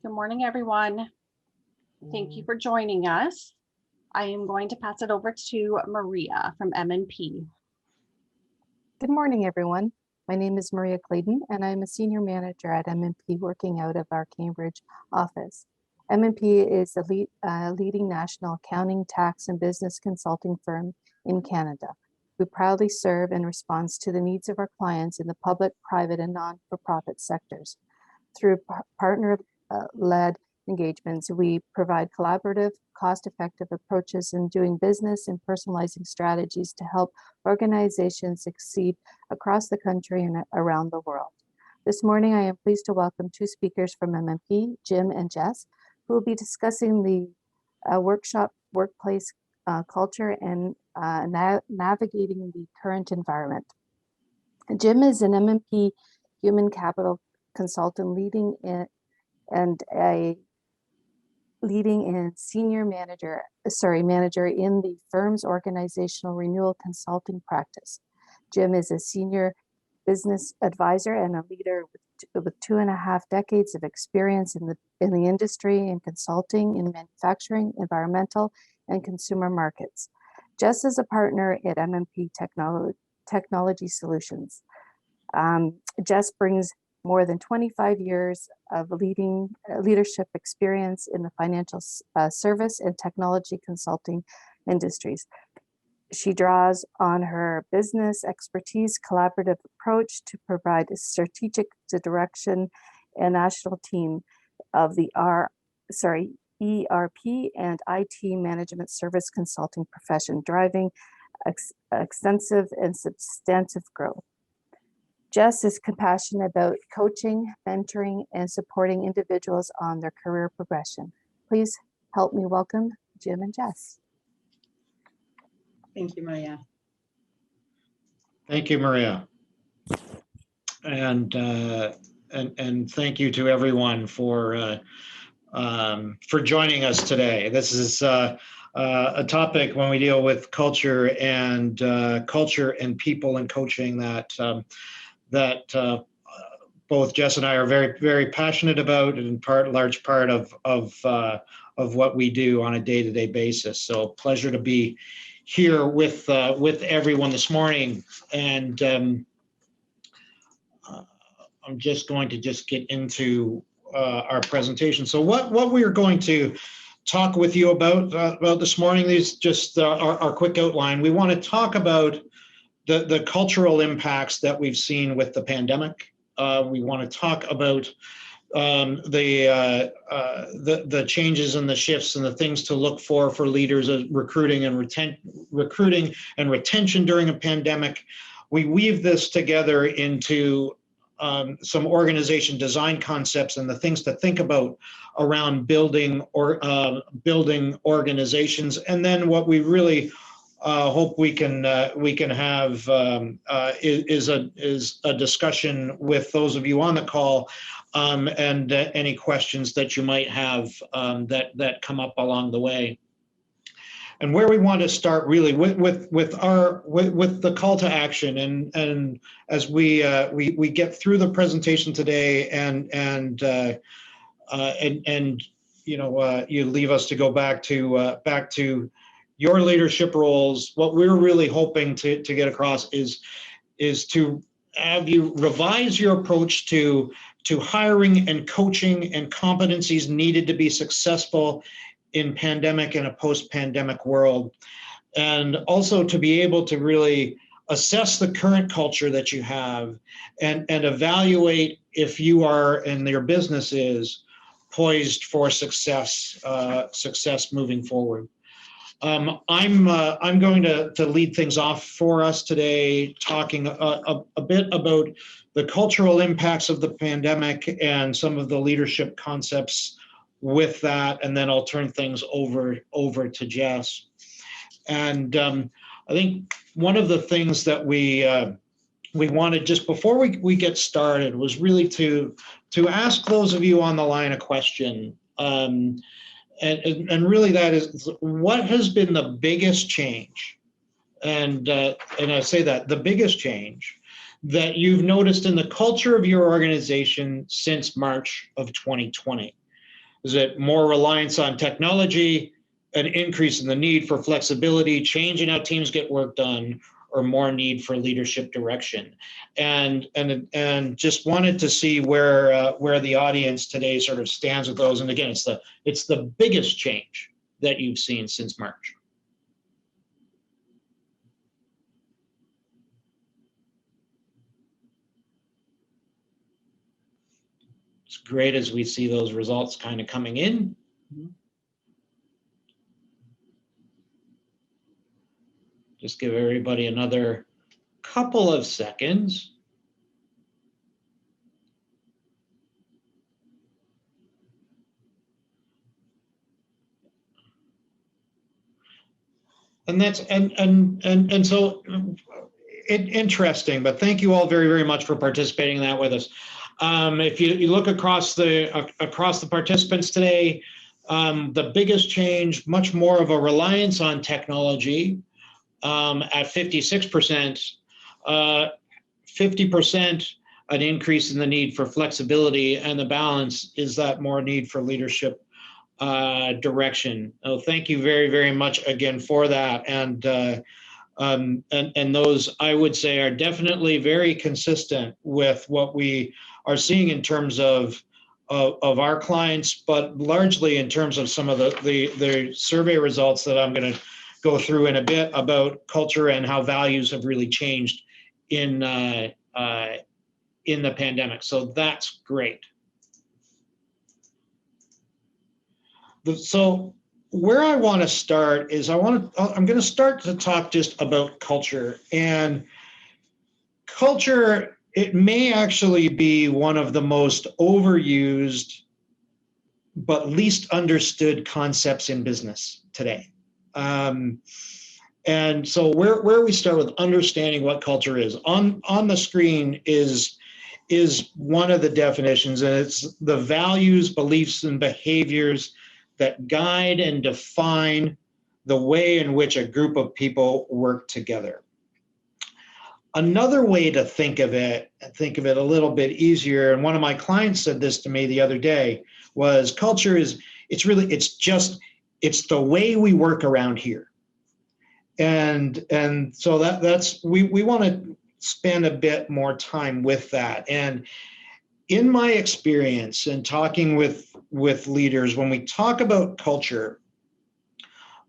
Good morning, everyone. Thank you for joining us. I am going to pass it over to Maria from MNP. Good morning, everyone. My name is Maria Clayton, and I'm a senior manager at MNP working out of our Cambridge office. MNP is a leading national accounting, tax, and business consulting firm in Canada. We proudly serve and respond to the needs of our clients in the public, private, and non-for-profit sectors. Through partner-led engagements, we provide collaborative, cost-effective approaches in doing business and personalizing strategies to help organizations succeed across the country and around the world. This morning, I am pleased to welcome two speakers from MNP, Jim and Jess, who will be discussing the workshop workplace culture and navigating the current environment. Jim is an MNP human capital consultant leading in senior manager in the firm's organizational renewal consulting practice. Jim is a senior business advisor and a leader with 2.5 decades of experience in the industry in consulting in manufacturing, environmental, and consumer markets. Jess is a partner at MNP Technology Solutions. Jess brings more than 25 years of leadership experience in the financial service and technology consulting industries. She draws on her business expertise, collaborative approach to provide a strategic direction and national team of the ERP and IT management service consulting profession, driving extensive and substantive growth. Jess is compassionate about coaching, mentoring, and supporting individuals on their career progression. Please help me welcome Jim and Jess. Thank you, Maria. Thank you, Maria. And thank you to everyone for joining us today. This is a topic when we deal with culture and people and coaching that both Jess and I are very, very passionate about, and large part of what we do on a day-to-day basis. So pleasure to be here with everyone this morning. And I'm just going to get into our presentation. So what we are going to talk with you about this morning is just our quick outline. We want to talk about the cultural impacts that we've seen with the pandemic. We want to talk about the changes and the shifts and the things to look for leaders as recruiting and retention during a pandemic. We weave this together into some organization design concepts and the things to think about around building organizations. And then what we really hope we can have is a discussion with those of you on the call and any questions that you might have that come up along the way. And where we want to start really with the call to action, and as we get through the presentation today, and you leave us to go back to your leadership roles. What we're really hoping to get across is to have you revise your approach to hiring and coaching and competencies needed to be successful in pandemic and a post-pandemic world, and also to be able to really assess the current culture that you have and evaluate if you are and your business is poised for success moving forward. I'm going to lead things off for us today, talking a bit about the cultural impacts of the pandemic and some of the leadership concepts with that, and then I'll turn things over to Jess. And I think one of the things that we wanted just before we get started was really to ask those of you on the line a question. And really that is, what has been the biggest change? And I say that, the biggest change that you've noticed in the culture of your organization since March of 2020. Is it more reliance on technology, an increase in the need for flexibility, change in how teams get work done, or more need for leadership direction? And just wanted to see where the audience today sort of stands with those. And again, it's the biggest change that you've seen since March. It's great as we see those results kind of coming in. Just give everybody another couple of seconds. And that's so interesting, but thank you all very, very much for participating in that with us. If you look across the participants today, the biggest change, much more of a reliance on technology at 56%, 50% an increase in the need for flexibility, and the balance is that more need for leadership direction. Oh, thank you very, very much again for that. And those, I would say, are definitely very consistent with what we are seeing in terms of our clients, but largely in terms of some of the survey results that I'm going to go through in a bit about culture and how values have really changed in the pandemic. So that's great. So where I want to start is I'm going to start to talk just about culture. And culture, it may actually be one of the most overused but least understood concepts in business today. And so where we start with understanding what culture is, on the screen is one of the definitions, and it's the values, beliefs, and behaviors that guide and define the way in which a group of people work together. Another way to think of it a little bit easier, and one of my clients said this to me the other day, was culture is, it's the way we work around here. And so that's we want to spend a bit more time with that. And in my experience and talking with leaders, when we talk about culture,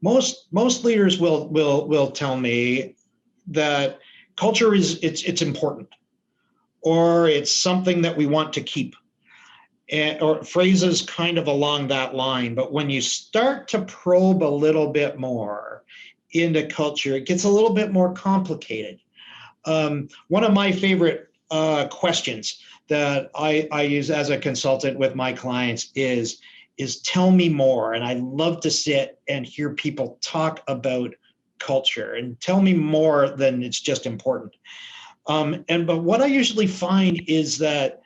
most leaders will tell me that culture is it's important, or it's something that we want to keep, or phrases kind of along that line. But when you start to probe a little bit more into culture, it gets a little bit more complicated. One of my favorite questions that I use as a consultant with my clients is tell me more. And I love to sit and hear people talk about culture and tell me more than it's just important. But what I usually find is that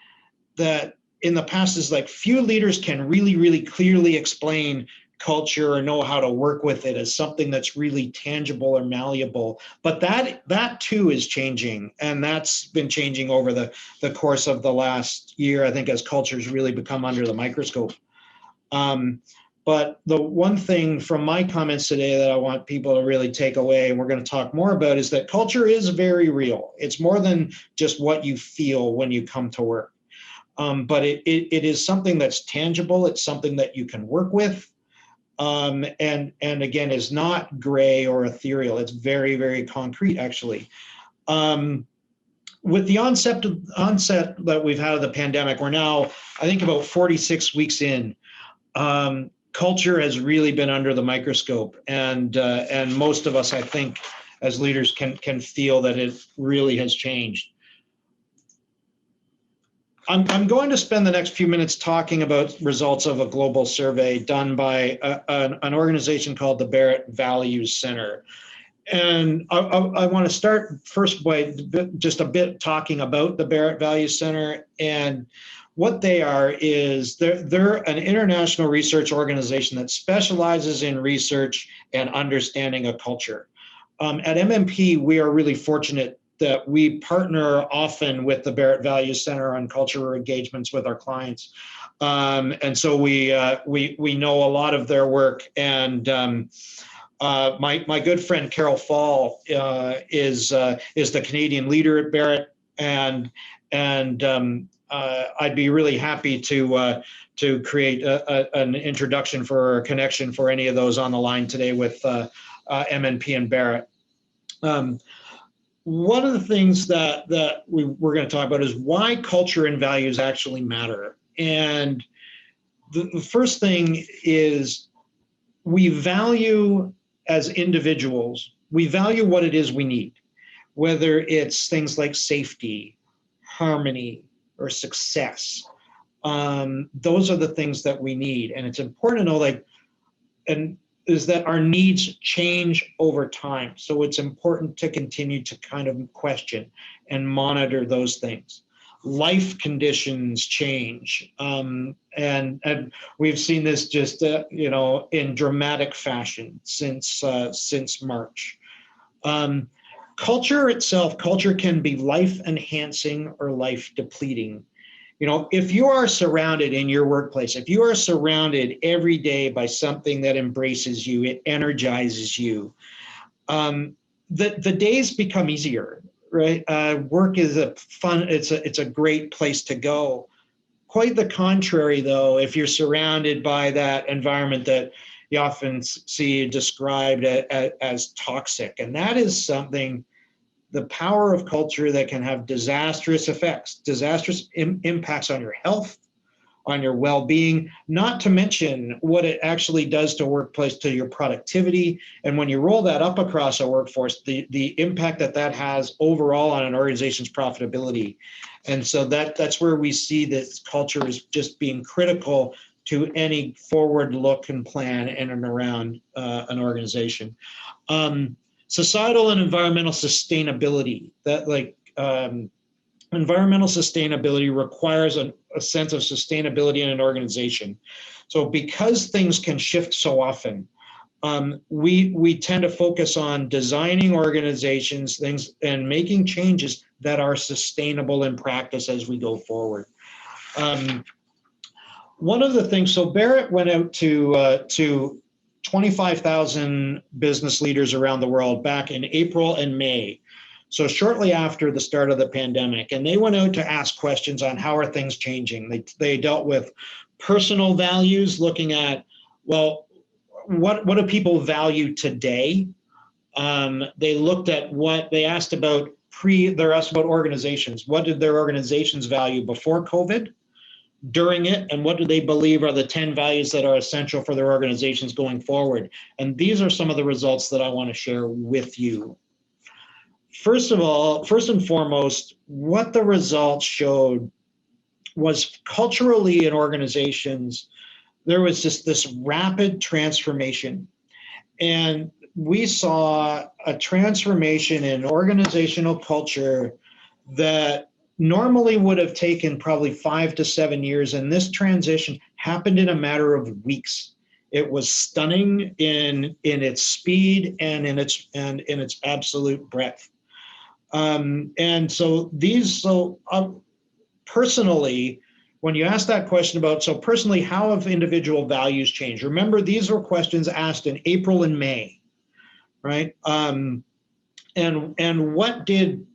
in the past is like few leaders can really, really clearly explain culture or know how to work with it as something that's really tangible or malleable. But that too is changing, and that's been changing over the course of the last year, I think, as culture's really become under the microscope. But the one thing from my comments today that I want people to really take away, and we're going to talk more about, is that culture is very real. It's more than just what you feel when you come to work. But it is something that's tangible. It's something that you can work with. And again, is not gray or ethereal. It's very, very concrete, actually. With the onset that we've had of the pandemic, we're now, I think, about 46 weeks in. Culture has really been under the microscope, and most of us, I think, as leaders, can feel that it really has changed. I'm going to spend the next few minutes talking about results of a global survey done by an organization called the Barrett Values Center. And I want to start first by just a bit talking about the Barrett Values Center. And what they are is they're an international research organization that specializes in research and understanding a culture. At MNP, we are really fortunate that we partner often with the Barrett Values Center on cultural engagements with our clients. And so we know a lot of their work. And my good friend Carol Fall is the Canadian leader at Barrett, and I'd be really happy to create an introduction for a connection for any of those on the line today with MNP and Barrett. One of the things that we're going to talk about is why culture and values actually matter. And the first thing is we value as individuals, we value what it is we need, whether it's things like safety, harmony, or success. Those are the things that we need. And it's important to know, is that our needs change over time. So it's important to continue to kind of question and monitor those things. Life conditions change. And we've seen this just, in dramatic fashion since March. Culture can be life enhancing or life depleting. If you are surrounded in your workplace, if you are surrounded every day by something that embraces you, it energizes you, the days become easier, right? Work is it's a great place to go. Quite the contrary, though, if you're surrounded by that environment that you often see described as toxic, and that is something. The power of culture that can have disastrous effects, disastrous impacts on your health, on your well-being, not to mention what it actually does to a workplace, to your productivity. And when you roll that up across a workforce, the impact that has overall on an organization's profitability. And so that's where we see that culture is just being critical to any forward look and plan in and around an organization. Societal and environmental sustainability. Environmental sustainability requires a sense of sustainability in an organization. So because things can shift so often, we tend to focus on designing organizations, things, and making changes that are sustainable in practice as we go forward. One of the things, so Barrett went out to 25,000 business leaders around the world back in April and May. So shortly after the start of the pandemic, and they went out to ask questions on how are things changing. They dealt with personal values, looking at, well, what do people value today? They looked at they asked about organizations. What did their organizations value before COVID? During it, and what do they believe are the 10 values that are essential for their organizations going forward? And these are some of the results that I want to share with you. First and foremost, what the results showed was culturally in organizations, there was just this rapid transformation. And we saw a transformation in organizational culture that normally would have taken probably 5 to 7 years, and this transition happened in a matter of weeks. It was stunning in its speed and in its absolute breadth. Personally, when you ask that question about, so personally, how have individual values changed? Remember, these were questions asked in April and May, right? And what did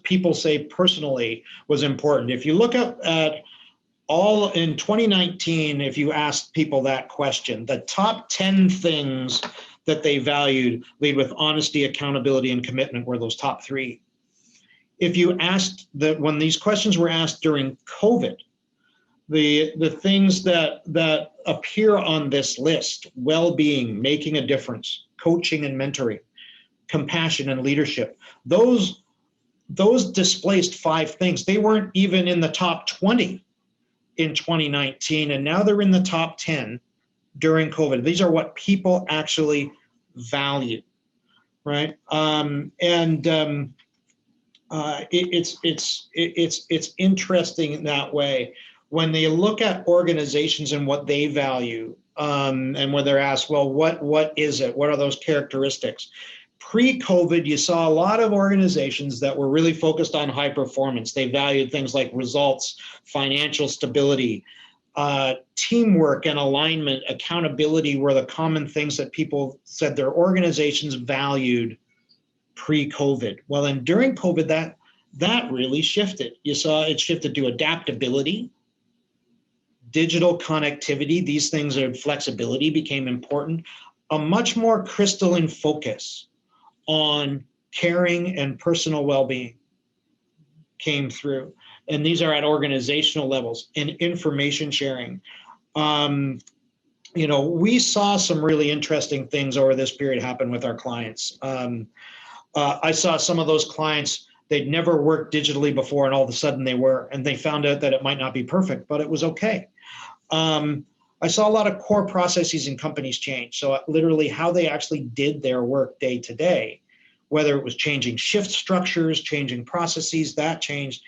people say personally was important? If you look at all in 2019, if you asked people that question, the top 10 things that they valued, lead with honesty, accountability, and commitment, were those top 3. If you asked when these questions were asked during COVID, the things that appear on this list: well-being, making a difference, coaching and mentoring, compassion and leadership, those displaced 5 things. They weren't even in the top 20 in 2019, and now they're in the top 10 during COVID. These are what people actually value, right? It's interesting in that way when they look at organizations and what they value, and when they're asked, well, what is it? What are those characteristics? Pre-COVID, you saw a lot of organizations that were really focused on high performance. They valued things like results, financial stability, teamwork and alignment, accountability were the common things that people said their organizations valued pre-COVID. Well, then during COVID, that really shifted. You saw it shifted to adaptability, digital connectivity. These things of flexibility became important. A much more crystalline focus on caring and personal well-being came through. And these are at organizational levels and information sharing. You know, we saw some really interesting things over this period happen with our clients. I saw some of those clients, they'd never worked digitally before, and all of a sudden they were, and they found out that it might not be perfect, but it was okay. I saw a lot of core processes in companies change. So literally how they actually did their work day to day, whether it was changing shift structures, changing processes, that changed.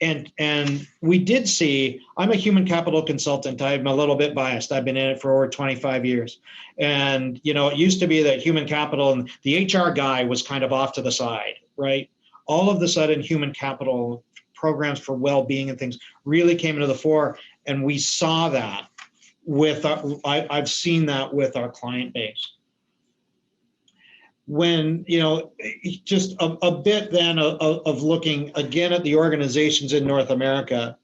And we did see, I'm a human capital consultant. I'm a little bit biased. I've been in it for over 25 years. And, you know, it used to be that human capital and the HR guy was kind of off to the side, right? All of a sudden, human capital programs for well-being and things really came into the fore. And we saw that with, I've seen that with our client base. When, you know, just a bit then of looking again at the organizations in North America,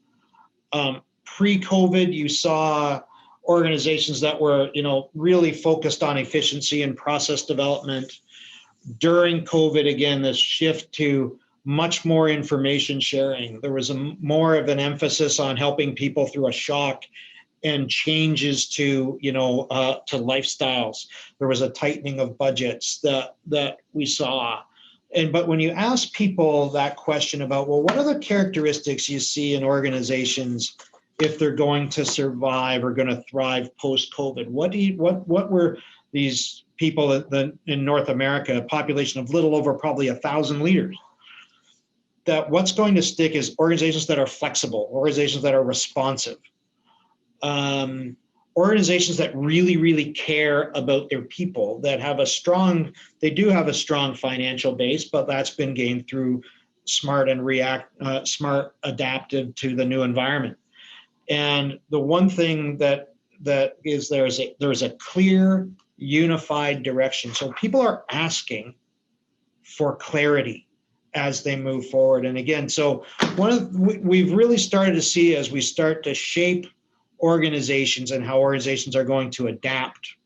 pre-COVID, you saw organizations that were, you know, really focused on efficiency and process development. During COVID, again, this shift to much more information sharing. There was more of an emphasis on helping people through a shock and changes to, you know, to lifestyles. There was a tightening of budgets that we saw. But when you ask people that question about, well, what are the characteristics you see in organizations if they're going to survive or going to thrive post-COVID? What were these people in North America, a population of little over probably 1,000 leaders, that what's going to stick is organizations that are flexible, organizations that are responsive, organizations that really, really care about their people, that have they do have a strong financial base, but that's been gained through smart adaptive to the new environment. And the one thing that is there's a clear, unified direction. So people are asking for clarity as they move forward. And again, so we've really started to see as we start to shape organizations and how organizations are going to adapt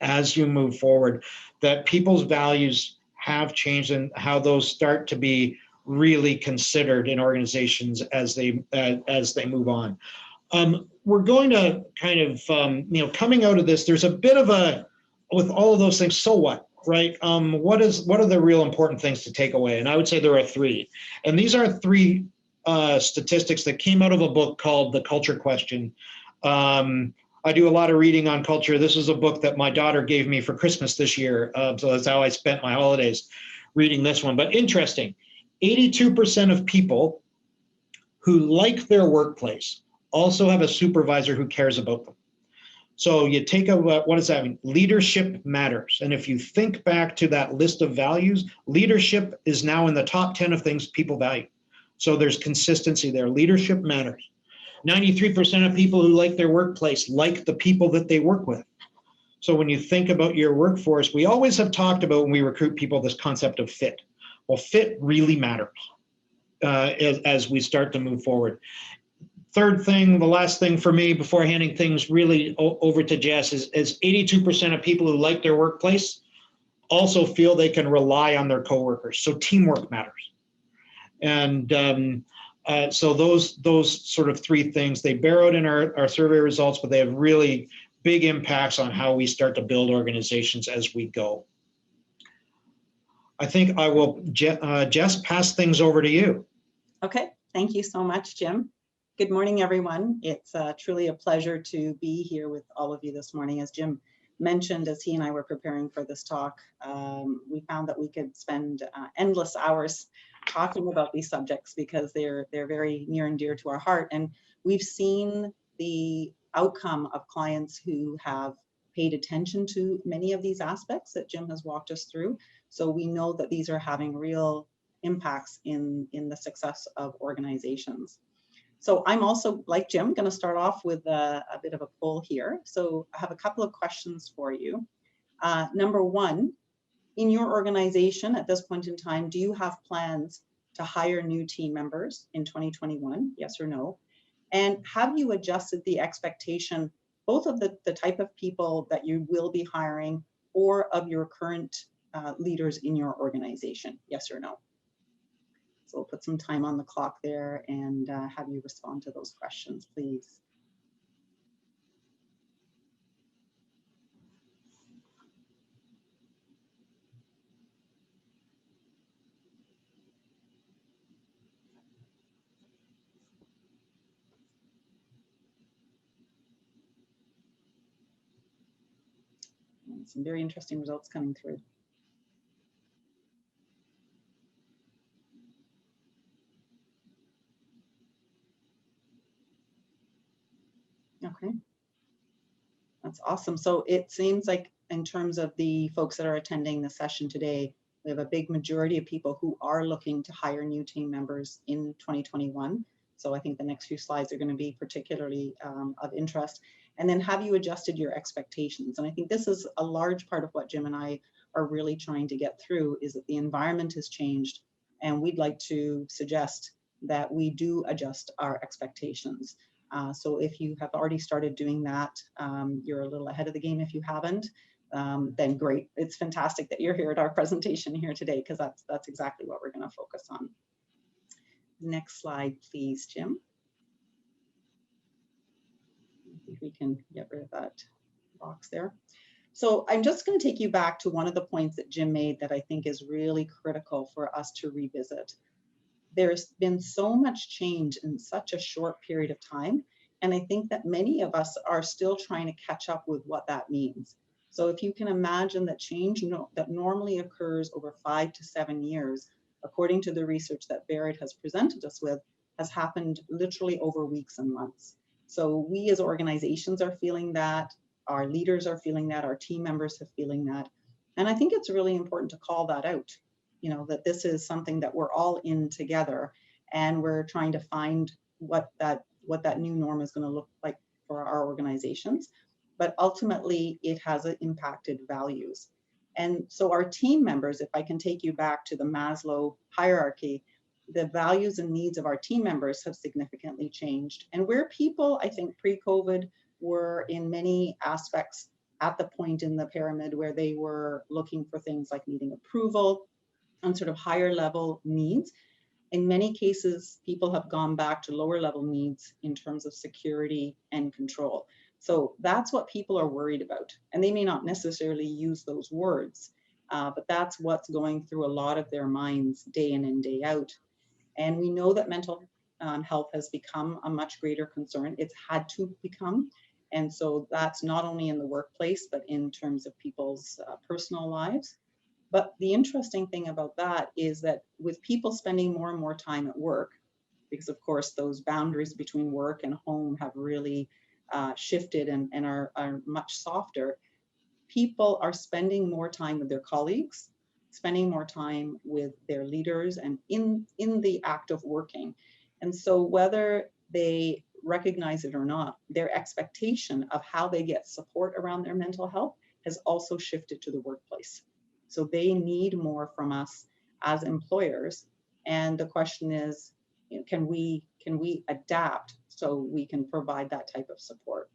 as you move forward, that people's values have changed and how those start to be really considered in organizations as they move on. We're going to kind of, you know, coming out of this, there's a bit of with all of those things, so what, right? What are the real important things to take away? And I would say there are three. And these are three statistics that came out of a book called The Culture Question. I do a lot of reading on culture. This is a book that my daughter gave me for Christmas this year. So that's how I spent my holidays, reading this one. But interesting, 82% of people who like their workplace also have a supervisor who cares about them. So you take what does that mean? Leadership matters. And if you think back to that list of values, leadership is now in the top 10 of things people value. So there's consistency there. Leadership matters. 93% of people who like their workplace like the people that they work with. So when you think about your workforce, we always have talked about when we recruit people, this concept of fit. Well, fit really matters as we start to move forward. Third thing, the last thing for me before handing things really over to Jess is 82% of people who like their workplace also feel they can rely on their coworkers. So teamwork matters. And so those sort of three things, they bear out in our survey results, but they have really big impacts on how we start to build organizations as we go. I think I will, Jess, pass things over to you. Okay, thank you so much, Jim. Good morning, everyone. It's truly a pleasure to be here with all of you this morning. As Jim mentioned, as he and I were preparing for this talk, we found that we could spend endless hours talking about these subjects because they're very near and dear to our heart. And we've seen the outcome of clients who have paid attention to many of these aspects that Jim has walked us through. So we know that these are having real impacts in the success of organizations. So I'm also, like Jim, going to start off with a bit of a poll here. So I have a couple of questions for you. Number one, in your organization at this point in time, do you have plans to hire new team members in 2021? Yes or no? And have you adjusted the expectation, both of the type of people that you will be hiring or of your current leaders in your organization? Yes or no? So we'll put some time on the clock there and have you respond to those questions, please. Some very interesting results coming through. Okay, that's awesome. So it seems like in terms of the folks that are attending the session today, we have a big majority of people who are looking to hire new team members in 2021. So I think the next few slides are going to be particularly of interest. And then have you adjusted your expectations? And I think this is a large part of what Jim and I are really trying to get through, is that the environment has changed, and we'd like to suggest that we do adjust our expectations. So if you have already started doing that, you're a little ahead of the game. If you haven't, then great. It's fantastic that you're here at our presentation here today, because that's exactly what we're going to focus on. Next slide, please, Jim. If we can get rid of that box there. So I'm just going to take you back to one of the points that Jim made that I think is really critical for us to revisit. There's been so much change in such a short period of time, and I think that many of us are still trying to catch up with what that means. So if you can imagine that change that normally occurs over 5 to 7 years, according to the research that Barrett has presented us with, has happened literally over weeks and months. So we as organizations are feeling that, our leaders are feeling that, our team members are feeling that. And I think it's really important to call that out, that this is something that we're all in together, and we're trying to find what that new norm is going to look like for our organizations. But ultimately, it has impacted values. And so our team members, if I can take you back to the Maslow hierarchy, the values and needs of our team members have significantly changed. And where people, I think, pre-COVID were in many aspects at the point in the pyramid where they were looking for things like needing approval and sort of higher level needs, in many cases, people have gone back to lower level needs in terms of security and control. So that's what people are worried about. And they may not necessarily use those words, but that's what's going through a lot of their minds day in and day out. And we know that mental health has become a much greater concern. It's had to become. And so that's not only in the workplace, but in terms of people's personal lives. But the interesting thing about that is that with people spending more and more time at work, because of course those boundaries between work and home have really shifted and are much softer, people are spending more time with their colleagues, spending more time with their leaders and in the act of working. And so whether they recognize it or not, their expectation of how they get support around their mental health has also shifted to the workplace. So they need more from us as employers. And the question is, can we adapt so we can provide that type of support?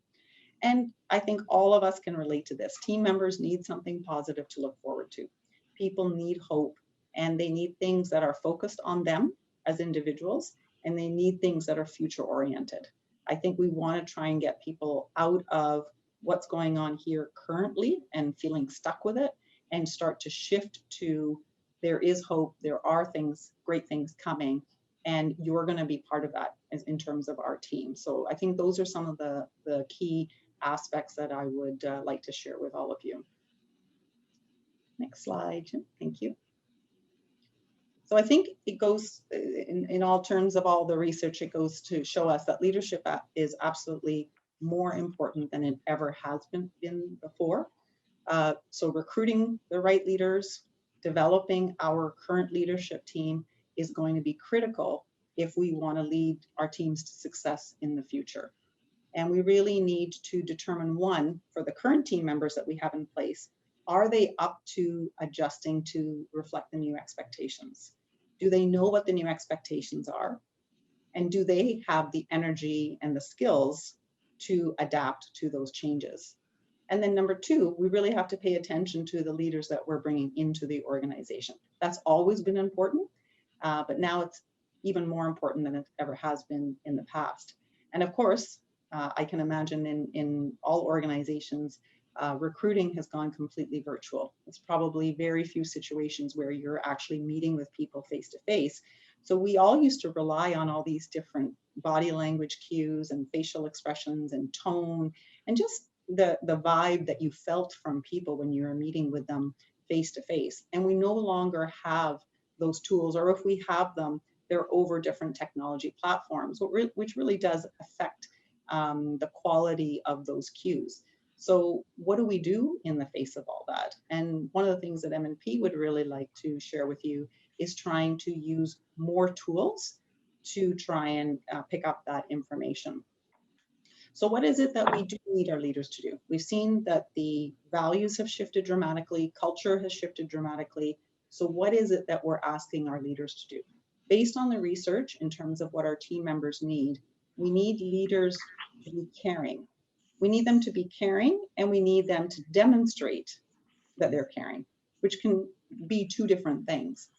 And I think all of us can relate to this. Team members need something positive to look forward to. People need hope, and they need things that are focused on them as individuals, and they need things that are future oriented. I think we want to try and get people out of what's going on here currently and feeling stuck with it, and start to shift to there is hope, there are things, great things coming, and you're going to be part of that in terms of our team. So I think those are some of the key aspects that I would like to share with all of you. Next slide, Jim. Thank you. So I think it goes in all terms of all the research, it goes to show us that leadership is absolutely more important than it ever has been before. So recruiting the right leaders, developing our current leadership team is going to be critical if we want to lead our teams to success in the future. And we really need to determine, one, for the current team members that we have in place, are they up to adjusting to reflect the new expectations? Do they know what the new expectations are? And do they have the energy and the skills to adapt to those changes? And then number two, we really have to pay attention to the leaders that we're bringing into the organization. That's always been important, but now it's even more important than it ever has been in the past. And of course, I can imagine in all organizations, recruiting has gone completely virtual. It's probably very few situations where you're actually meeting with people face to face. So we all used to rely on all these different body language cues and facial expressions and tone and just the vibe that you felt from people when you were meeting with them face to face. And we no longer have those tools, or if we have them, they're over different technology platforms, which really does affect the quality of those cues. So what do we do in the face of all that? And one of the things that MNP would really like to share with you is trying to use more tools to try and pick up that information. So what is it that we do need our leaders to do? We've seen that the values have shifted dramatically, culture has shifted dramatically. So what is it that we're asking our leaders to do? Based on the research in terms of what our team members need, we need leaders to be caring. We need them to be caring, and we need them to demonstrate that they're caring, which can be two different things.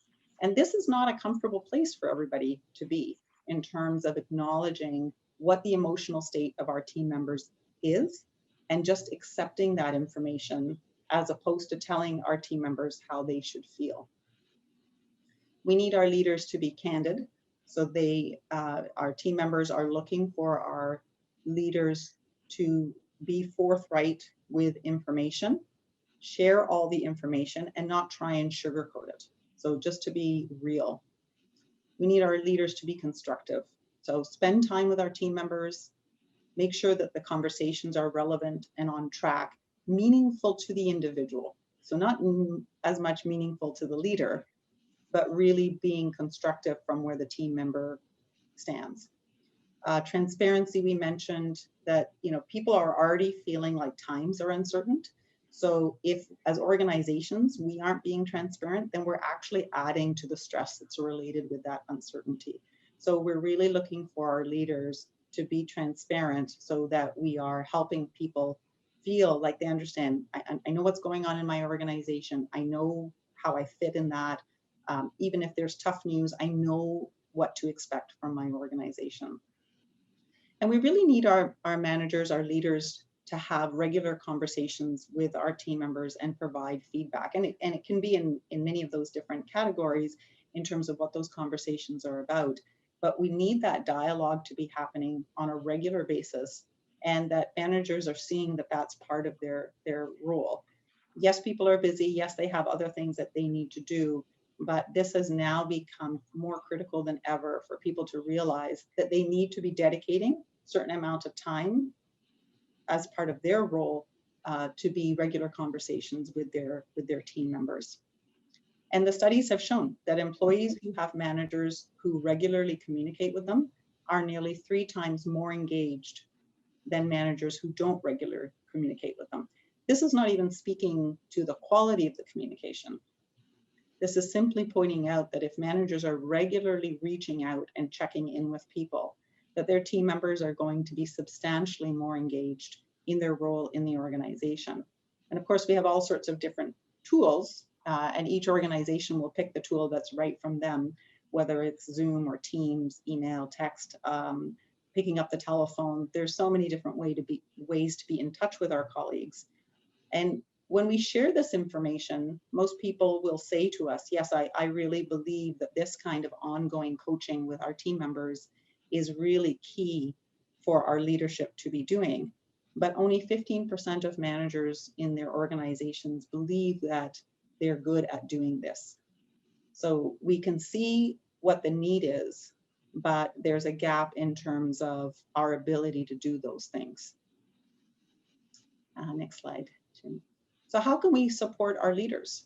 And this is not a comfortable place for everybody to be in terms of acknowledging what the emotional state of our team members is and just accepting that information as opposed to telling our team members how they should feel. We need our leaders to be candid. So our team members are looking for our leaders to be forthright with information, share all the information, and not try and sugarcoat it. So just to be real. We need our leaders to be constructive. So spend time with our team members, make sure that the conversations are relevant and on track, meaningful to the individual. So not as much meaningful to the leader, but really being constructive from where the team member stands. Transparency, we mentioned that people are already feeling like times are uncertain. So if as organizations we aren't being transparent, then we're actually adding to the stress that's related with that uncertainty. So we're really looking for our leaders to be transparent so that we are helping people feel like they understand, I know what's going on in my organization. I know how I fit in that. Even if there's tough news, I know what to expect from my organization. And we really need our managers, our leaders, to have regular conversations with our team members and provide feedback. And it can be in many of those different categories in terms of what those conversations are about. But we need that dialogue to be happening on a regular basis, and that managers are seeing that that's part of their role. Yes, people are busy. Yes, they have other things that they need to do. But this has now become more critical than ever for people to realize that they need to be dedicating a certain amount of time as part of their role to be regular conversations with their team members. And the studies have shown that employees who have managers who regularly communicate with them are nearly 3 times more engaged than managers who don't regularly communicate with them. This is not even speaking to the quality of the communication. This is simply pointing out that if managers are regularly reaching out and checking in with people, that their team members are going to be substantially more engaged in their role in the organization. And of course, we have all sorts of different tools, and each organization will pick the tool that's right from them, whether it's Zoom or Teams, email, text, picking up the telephone. There's so many different ways to be in touch with our colleagues. And when we share this information, most people will say to us, yes, I really believe that this kind of ongoing coaching with our team members is really key for our leadership to be doing. But only 15% of managers in their organizations believe that they're good at doing this. So we can see what the need is, but there's a gap in terms of our ability to do those things. Next slide, Jim. So how can we support our leaders?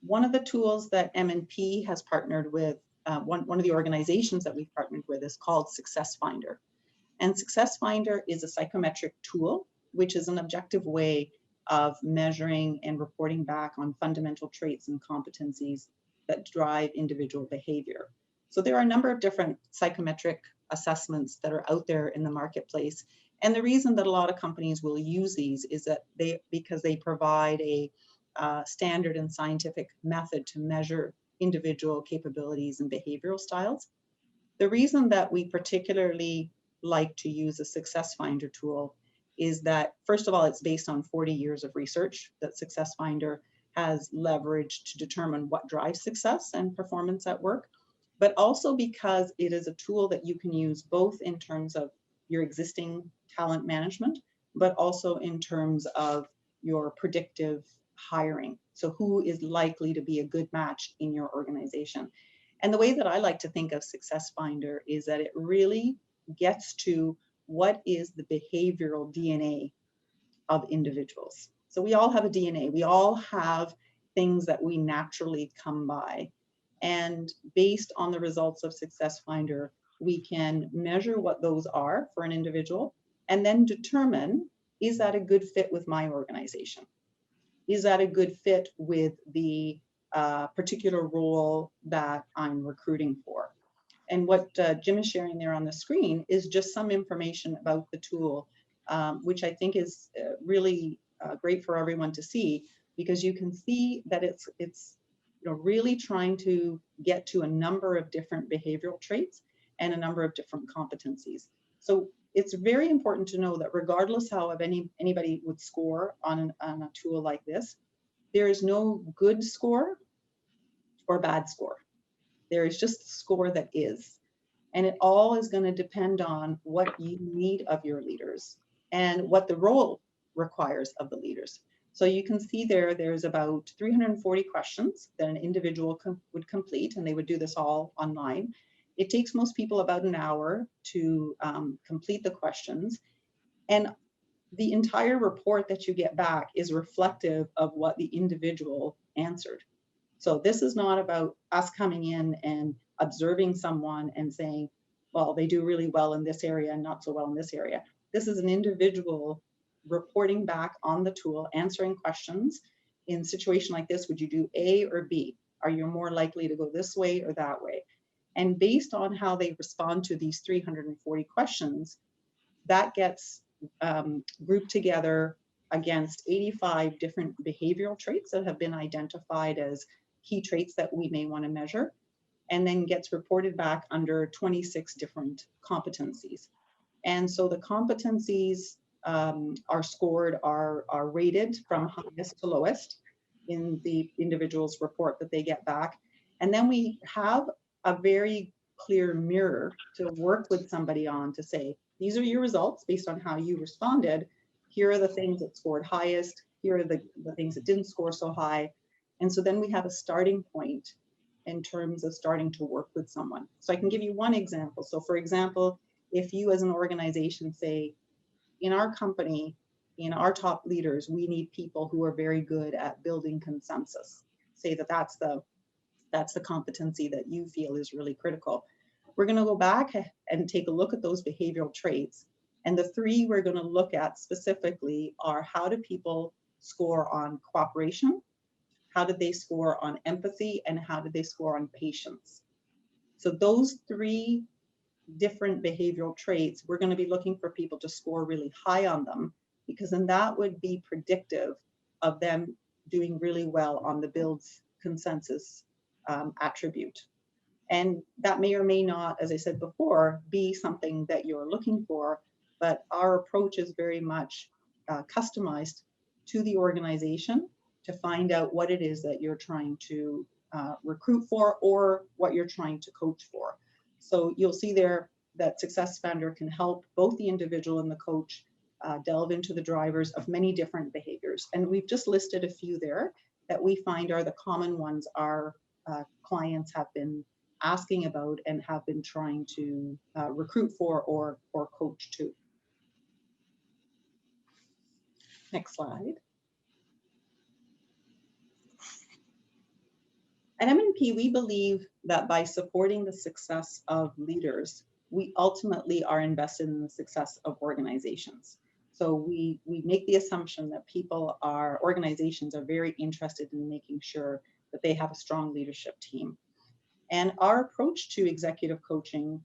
One of the tools that MNP has partnered with one of the organizations that we've partnered with is called Successfinder. And Successfinder is a psychometric tool, which is an objective way of measuring and reporting back on fundamental traits and competencies that drive individual behavior. So there are a number of different psychometric assessments that are out there in the marketplace. And the reason that a lot of companies will use these is that because they provide a standard and scientific method to measure individual capabilities and behavioral styles. The reason that we particularly like to use a Successfinder tool is that, first of all, it's based on 40 years of research that Successfinder has leveraged to determine what drives success and performance at work, but also because it is a tool that you can use both in terms of your existing talent management, but also in terms of your predictive hiring. So who is likely to be a good match in your organization? And the way that I like to think of Successfinder is that it really gets to what is the behavioral DNA of individuals. So we all have a DNA. We all have things that we naturally come by. And based on the results of Successfinder, we can measure what those are for an individual and then determine, is that a good fit with my organization? Is that a good fit with the particular role that I'm recruiting for? And what Jim is sharing there on the screen is just some information about the tool, which I think is really great for everyone to see, because you can see that it's really trying to get to a number of different behavioral traits and a number of different competencies. So it's very important to know that regardless how anybody would score on a tool like this, there is no good score or bad score. There is just a score that is. And it all is going to depend on what you need of your leaders and what the role requires of the leaders. So you can see there's about 340 questions that an individual would complete, and they would do this all online. It takes most people about an hour to complete the questions. And the entire report that you get back is reflective of what the individual answered. So this is not about us coming in and observing someone and saying, well, they do really well in this area and not so well in this area. This is an individual reporting back on the tool, answering questions. In a situation like this, would you do A or B? Are you more likely to go this way or that way? And based on how they respond to these 340 questions, that gets grouped together against 85 different behavioral traits that have been identified as key traits that we may want to measure, and then gets reported back under 26 different competencies. And so the competencies are scored, are rated from highest to lowest in the individual's report that they get back. And then we have a very clear mirror to work with somebody on to say, these are your results based on how you responded. Here are the things that scored highest. Here are the things that didn't score so high. And so then we have a starting point in terms of starting to work with someone. So I can give you one example. So for example, if you as an organization say, in our company, in our top leaders, we need people who are very good at building consensus. Say that that's the competency that you feel is really critical. We're going to go back and take a look at those behavioral traits. And the three we're going to look at specifically are, how do people score on cooperation? How did they score on empathy? And how did they score on patience? So those three different behavioral traits, we're going to be looking for people to score really high on them, because then that would be predictive of them doing really well on the builds consensus attribute. And that may or may not, as I said before, be something that you're looking for, but our approach is very much customized to the organization to find out what it is that you're trying to recruit for or what you're trying to coach for. So you'll see there that Successfinder can help both the individual and the coach delve into the drivers of many different behaviors. And we've just listed a few there that we find are the common ones our clients have been asking about and have been trying to recruit for or coach to. Next slide. At MNP, we believe that by supporting the success of leaders, we ultimately are invested in the success of organizations. So we make the assumption that organizations are very interested in making sure that they have a strong leadership team. And our approach to executive coaching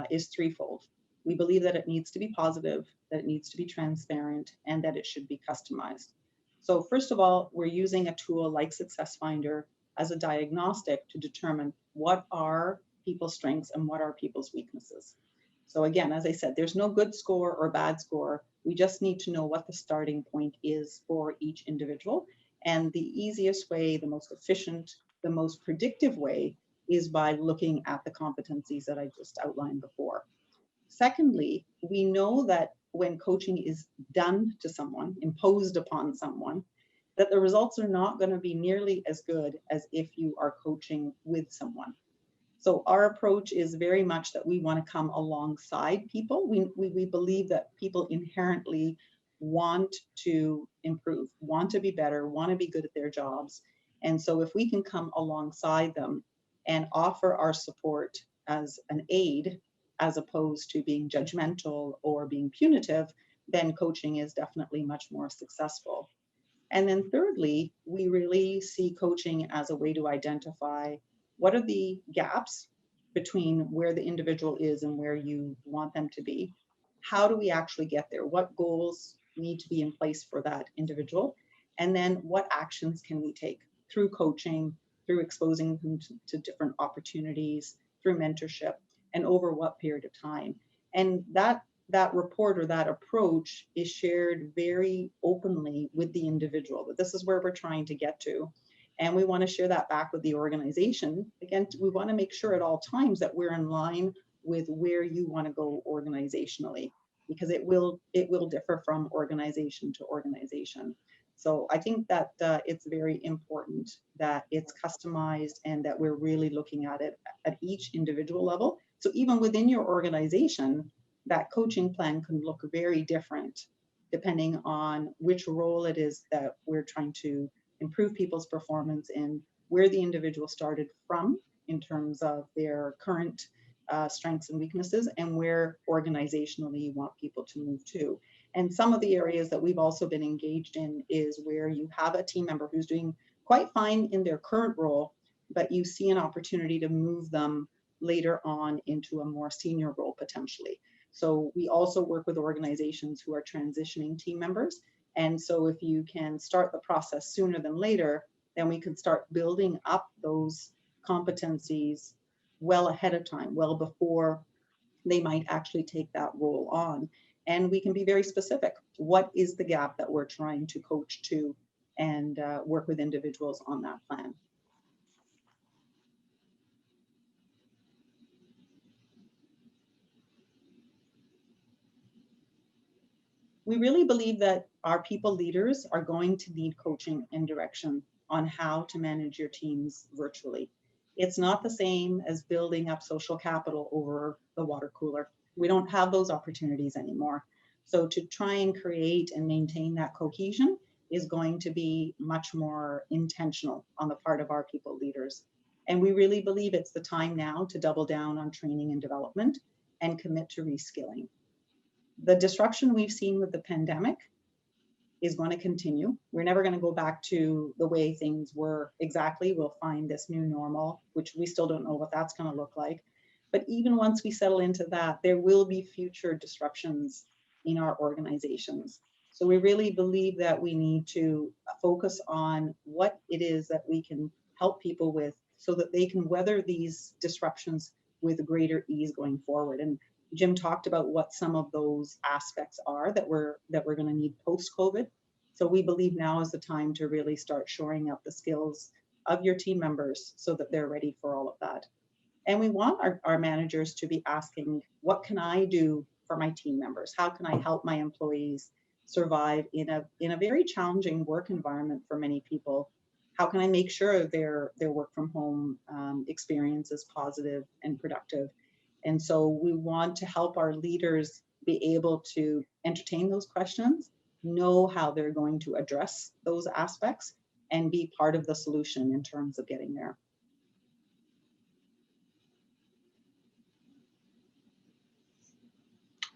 is threefold. We believe that it needs to be positive, that it needs to be transparent, and that it should be customized. So first of all, we're using a tool like Successfinder as a diagnostic to determine what are people's strengths and what are people's weaknesses. So again, as I said, there's no good score or bad score. We just need to know what the starting point is for each individual. And the easiest way, the most efficient, the most predictive way is by looking at the competencies that I just outlined before. Secondly, we know that when coaching is done to someone, imposed upon someone, that the results are not going to be nearly as good as if you are coaching with someone. So our approach is very much that we want to come alongside people. We believe that people inherently want to improve, want to be better, want to be good at their jobs. And so if we can come alongside them and offer our support as an aid, as opposed to being judgmental or being punitive, then coaching is definitely much more successful. And then thirdly, we really see coaching as a way to identify what are the gaps between where the individual is and where you want them to be. How do we actually get there? What goals need to be in place for that individual? And then what actions can we take through coaching, through exposing them to different opportunities, through mentorship, and over what period of time? And that report or that approach is shared very openly with the individual, but this is where we're trying to get to. And we want to share that back with the organization. Again, we want to make sure at all times that we're in line with where you want to go organizationally, because it will differ from organization to organization. So I think that it's very important that it's customized and that we're really looking at it at each individual level. So even within your organization, that coaching plan can look very different depending on which role it is that we're trying to improve people's performance in, where the individual started from in terms of their current strengths and weaknesses, and where organizationally you want people to move to. And some of the areas that we've also been engaged in is where you have a team member who's doing quite fine in their current role, but you see an opportunity to move them later on into a more senior role potentially. So we also work with organizations who are transitioning team members. And so if you can start the process sooner than later, then we can start building up those competencies well ahead of time, well before they might actually take that role on. And we can be very specific. What is the gap that we're trying to coach to, and work with individuals on that plan? We really believe that our people leaders are going to need coaching and direction on how to manage your teams virtually. It's not the same as building up social capital over the water cooler. We don't have those opportunities anymore. So to try and create and maintain that cohesion is going to be much more intentional on the part of our people leaders. And we really believe it's the time now to double down on training and development and commit to reskilling. The disruption we've seen with the pandemic is going to continue. We're never going to go back to the way things were exactly. We'll find this new normal, which we still don't know what that's going to look like. But even once we settle into that, there will be future disruptions in our organizations. So we really believe that we need to focus on what it is that we can help people with so that they can weather these disruptions with greater ease going forward. And Jim talked about what some of those aspects are that we're going to need post-COVID. So we believe now is the time to really start shoring up the skills of your team members so that they're ready for all of that. And we want our managers to be asking, what can I do for my team members? How can I help my employees survive in a very challenging work environment for many people? How can I make sure their work from home experience is positive and productive? And so we want to help our leaders be able to entertain those questions, know how they're going to address those aspects, and be part of the solution in terms of getting there.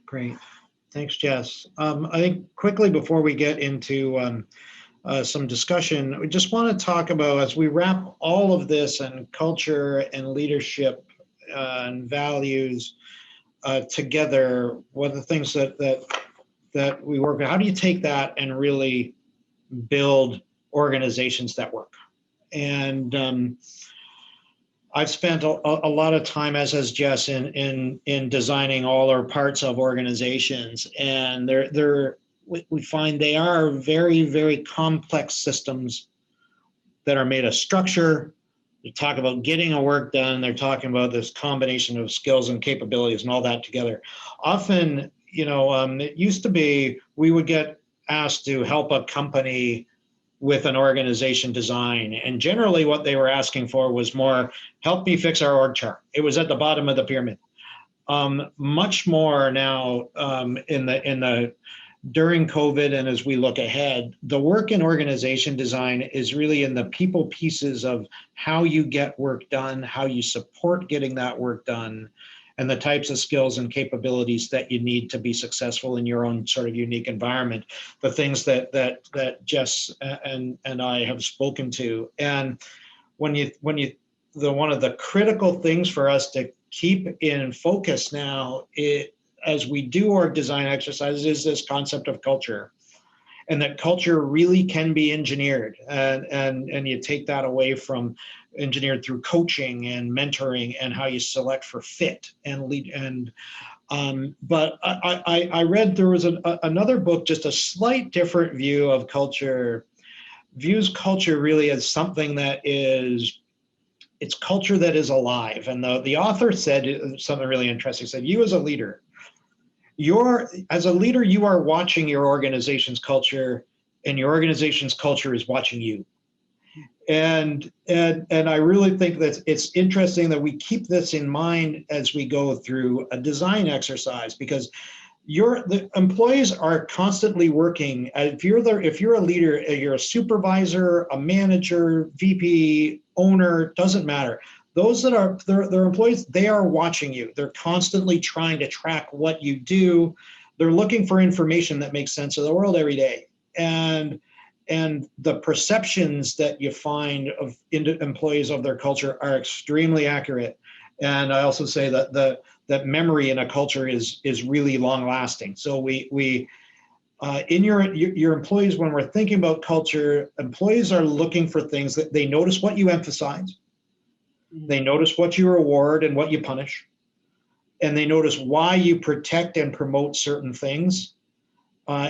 Great. Thanks, Jess. I think quickly before we get into some discussion, we just want to talk about, as we wrap all of this and culture and leadership and values together, what are the things that we work with? How do you take that and really build organizations that work? And I've spent a lot of time, as has Jess, in designing all or parts of organizations, and we find they are very, very complex systems that are made of structure. They talk about getting a work done. They're talking about this combination of skills and capabilities and all that together. Often, it used to be we would get asked to help a company with an organization design. And generally what they were asking for was more, help me fix our org chart. It was at the bottom of the pyramid. Much more now during COVID and as we look ahead, the work in organization design is really in the people pieces of how you get work done, how you support getting that work done, and the types of skills and capabilities that you need to be successful in your own sort of unique environment, the things that Jess and I have spoken to. And one of the critical things for us to keep in focus now, as we do our design exercises, is this concept of culture, and that culture really can be engineered, and you take that away from engineered through coaching and mentoring and how you select for fit and lead. And but I read there was another book, just a slight different view of culture, views culture really as something that is, it's culture that is alive. And the author said something really interesting. He said, you as a leader, you are watching your organization's culture, and your organization's culture is watching you. And I really think that it's interesting that we keep this in mind as we go through a design exercise, because the employees are constantly working. If you're a leader, you're a supervisor, a manager, VP, owner, doesn't matter. Those that are their employees, they are watching you. They're constantly trying to track what you do. They're looking for information that makes sense of the world every day. And the perceptions that you find of employees of their culture are extremely accurate. And I also say that that memory in a culture is really long lasting. So we in your employees, when we're thinking about culture, employees are looking for things that they notice what you emphasize. They notice what you reward and what you punish. And they notice why you protect and promote certain things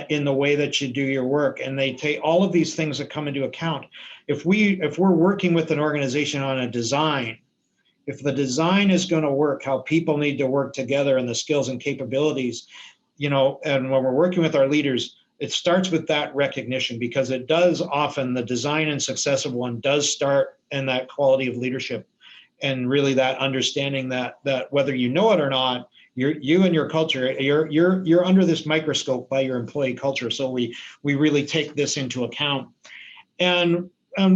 in the way that you do your work. And they take all of these things that come into account. If we're working with an organization on a design, if the design is going to work, how people need to work together and the skills and capabilities, and when we're working with our leaders, it starts with that recognition, because it does often, the design and success of one does start in that quality of leadership. And really that understanding that whether you know it or not, you and your culture, you're under this microscope by your employee culture. So we really take this into account. And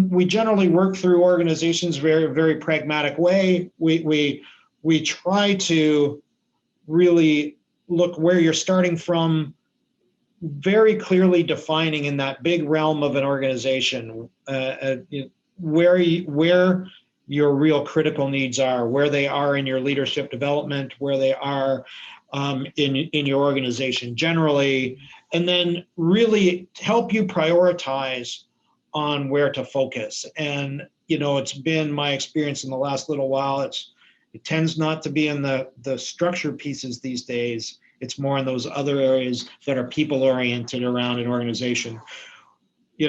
we generally work through organizations very, very pragmatic way. We try to really look where you're starting from, very clearly defining in that big realm of an organization where your real critical needs are, where they are in your leadership development, where they are in your organization generally, and then really help you prioritize on where to focus. And it's been my experience in the last little while, it tends not to be in the structure pieces these days. It's more in those other areas that are people oriented around an organization. We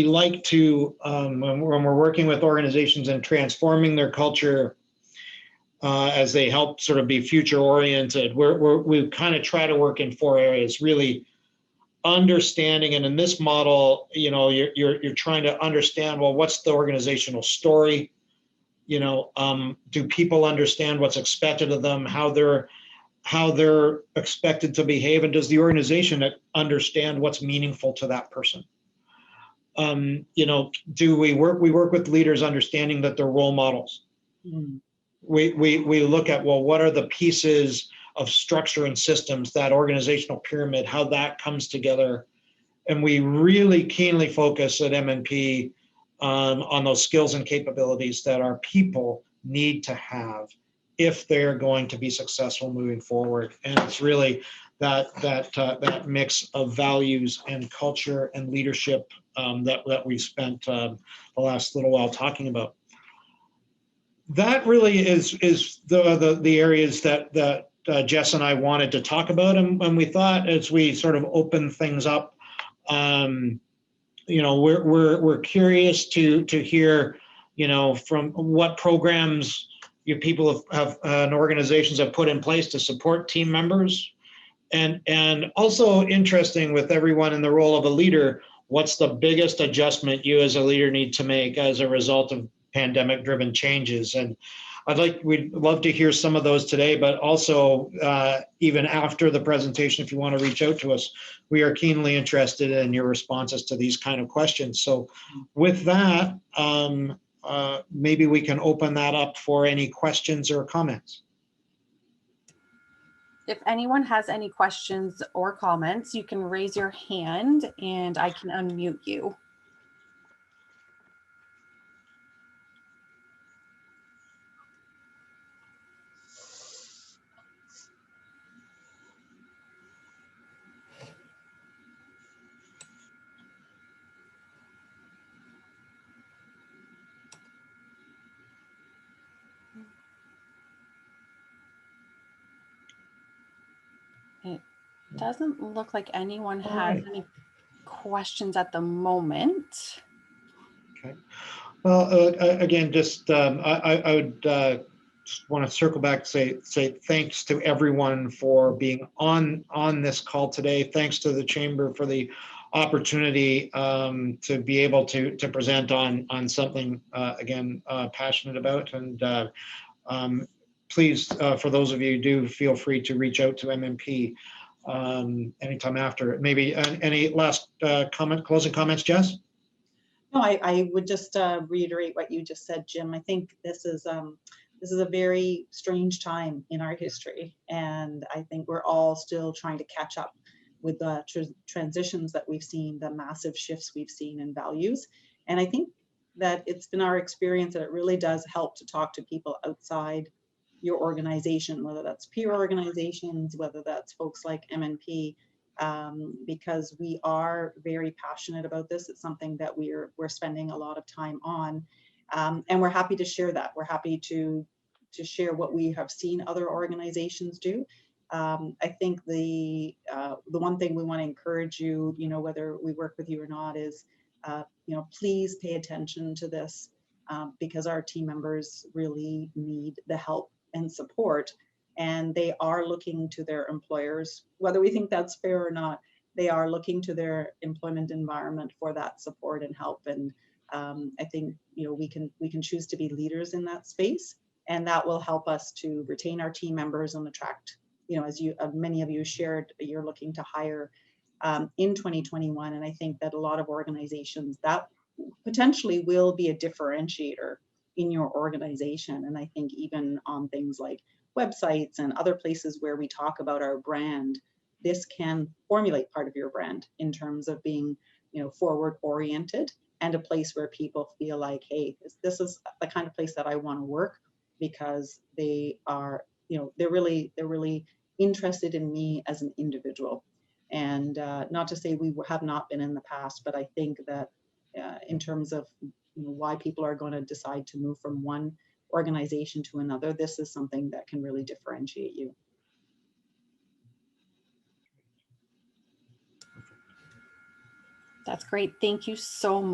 like to, when we're working with organizations and transforming their culture as they help sort of be future oriented, we kind of try to work in 4 areas, really understanding. And in this model, you're trying to understand, well, what's the organizational story? Do people understand what's expected of them, how they're expected to behave, and does the organization understand what's meaningful to that person? Do we work with leaders understanding that they're role models? We look at, well, what are the pieces structure and systems, that organizational pyramid, how that comes together. And we really keenly focus at MNP on those skills and capabilities that our people need to have if they're going to be successful moving forward. And it's really that mix of values and culture and leadership that we spent the last little while talking about. That really is the areas that Jess and I wanted to talk about, and we thought as we sort of open things up, you know, we're curious to hear, you know, from what programs you people have and organizations have put in place to support team members, and also interesting with everyone in the role of a leader, what's the biggest adjustment you as a leader need to make as a result of pandemic-driven changes. And we'd love to hear some of those today, but also even after the presentation, if you want to reach out to us, we are keenly interested in your responses to these kind of questions. So with that, maybe we can open that up for any questions or comments. If anyone has any questions or comments, you can raise your hand and I can unmute you. It doesn't look like anyone has any questions at the moment. Okay. Well, again, just I would just want to circle back and say thanks to everyone for being on this call today. Thanks to the Chamber for the opportunity to be able to present on something again passionate about. And please, for those of you, do feel free to reach out to MNP anytime after. Maybe any last closing comments, Jess? No, I would just reiterate what you just said, Jim. I think this is a very strange time in our history, and I think we're all still trying to catch up with the transitions that we've seen, the massive shifts we've seen in values. And I think that it's been our experience that it really does help to talk to people outside your organization, whether that's peer organizations, whether that's folks like MNP. Because we are very passionate about this. It's something that we're spending a lot of time on, and we're happy to share that. We're happy to share what we have seen other organizations do. I think the one thing we want to encourage you, you know, whether we work with you or not, is you know, please pay attention to this because our team members really need the help and support. And they are looking to their employers, whether we think that's fair or not, they are looking to their employment environment for that support and help. And I think, you know, we can choose to be leaders in that space, and that will help us to retain our team members and attract, you know, as many of you shared, you're looking to hire in 2021. And I think that a lot of organizations, that potentially will be a differentiator in your organization. And I think even on things like websites and other places where we talk about our brand, this can formulate part of your brand in terms of being, you know, forward oriented and a place where people feel like, hey, this is the kind of place that I want to work, because they are, you know, they're really interested in me as an individual. And not to say we have not been in the past, but I think that in terms of, you know, why people are going to decide to move from one organization to another, this is something that can really differentiate you. That's great. Thank you so much.